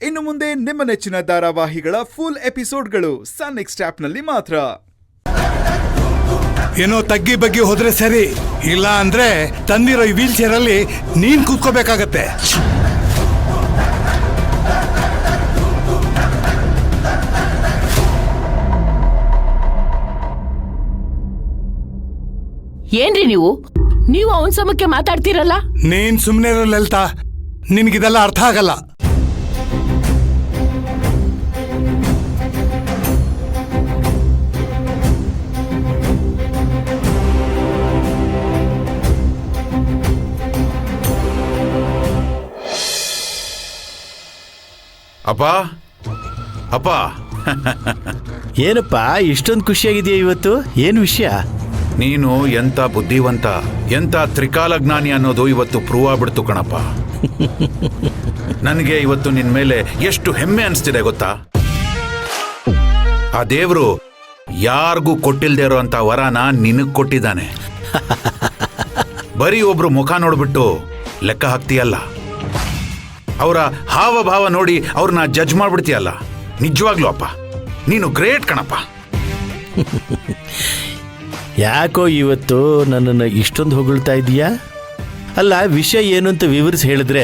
ಇನ್ನು ಮುಂದೆ ನಿಮ್ಮ ನೆಚ್ಚಿನ ಧಾರಾವಾಹಿಗಳ ಫುಲ್ ಎಪಿಸೋಡ್ಗಳು ಸನ್ ನೆಕ್ಸ್ಟ್ ಆಪ್ನಲ್ಲಿ ಮಾತ್ರ. ಏನೋ ತಗ್ಗಿ ಬಗ್ಗಿ ಹೋದ್ರೆ ಸರಿ, ಇಲ್ಲ ಅಂದ್ರೆ ತಂದಿರೋ ಈ ವೀಲ್ ಚೇರ್ ಅಲ್ಲಿ ನೀನ್ ಕೂತ್ಕೋಬೇಕಾಗತ್ತೆ. ಏನ್ರಿ ನೀವು ಅವನ್ ಸಮಕ್ಕೆ ಮಾತಾಡ್ತೀರಲ್ಲ? ನೀನ್ ಸುಮ್ನೆ ಇರೋ ಲಲಿತಾ, ನಿನ್ಗಿದೆಲ್ಲ ಅರ್ಥ ಆಗಲ್ಲ. ಅಪ್ಪ ಅಪ್ಪ ಏನಪ್ಪ ಇಷ್ಟೊಂದು ಖುಷಿಯಾಗಿದೆಯಾ ಇವತ್ತು? ಏನು ವಿಷಯ? ನೀನು ಎಂತ ಬುದ್ಧಿವಂತ, ಎಂತ ತ್ರಿಕಾಲಜ್ಞಾನಿ ಅನ್ನೋದು ಇವತ್ತು ಪ್ರೂವ್ ಆಗ್ಬಿಡ್ತು ಕಣಪ್ಪ. ನನಗೆ ಇವತ್ತು ನಿನ್ ಮೇಲೆ ಎಷ್ಟು ಹೆಮ್ಮೆ ಅನಿಸ್ತಿದೆ ಗೊತ್ತಾ? ಆ ದೇವ್ರು ಯಾರಿಗೂ ಕೊಟ್ಟಿಲ್ದೇ ಇರೋ ಅಂತ ವರನ ನಿನಗ್ ಕೊಟ್ಟಿದ್ದಾನೆ. ಬರೀ ಒಬ್ರು ಮುಖ ನೋಡ್ಬಿಟ್ಟು ಲೆಕ್ಕ ಹಾಕ್ತೀಯಲ್ಲ, ಅವರ ಹಾವಭಾವ ನೋಡಿ ಅವ್ರನ್ನ ಜಡ್ಜ್ ಮಾಡ್ಬಿಡ್ತೀಯಲ್ಲ. ನಿಜವಾಗ್ಲೂ ಅಪ್ಪ ನೀನು ಗ್ರೇಟ್ ಕಣಪ್ಪ. ಯಾಕೋ ಇವತ್ತು ನನ್ನನ್ನು ಇಷ್ಟೊಂದು ಹೊಗಳ್ತಾ ಇದೀಯಾ? ಅಲ್ಲ, ವಿಷಯ ಏನು ಅಂತ ವಿವರಿಸಿ ಹೇಳಿದ್ರೆ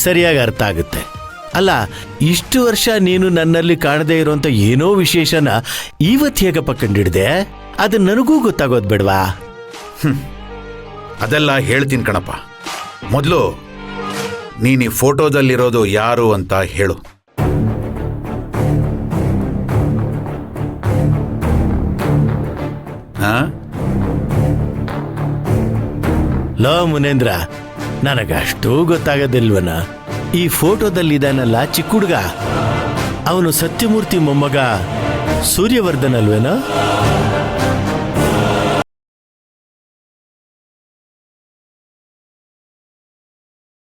ಸರಿಯಾಗಿ ಅರ್ಥ ಆಗುತ್ತೆ. ಅಲ್ಲ, ಇಷ್ಟು ವರ್ಷ ನೀನು ನನ್ನಲ್ಲಿ ಕಾಣದೇ ಇರೋಂಥ ಏನೋ ವಿಶೇಷನ ಇವತ್ತು ಹೇಗಪ್ಪ ಕಂಡಿಡ್ದೆ? ಅದು ನನಗೂ ಗೊತ್ತಾಗೋದು ಬೇಡವಾ? ಅದೆಲ್ಲ ಹೇಳ್ತೀನಿ ಕಣಪ್ಪ. ಮೊದಲು ನೀನು ಈ ಫೋಟೋದಲ್ಲಿರೋದು ಯಾರು ಅಂತ ಹೇಳು. ಲೋ ಮುನೇಂದ್ರ, ನನಗಷ್ಟೂ ಗೊತ್ತಾಗದಿಲ್ವನ? ಈ ಫೋಟೋದಲ್ಲಿದ್ದಾನಲ್ಲ ಚಿಕ್ಕ ಹುಡುಗ, ಅವನು ಸತ್ಯಮೂರ್ತಿ ಮೊಮ್ಮಗ ಸೂರ್ಯವರ್ಧನ್ ಅಲ್ವೇನೋ?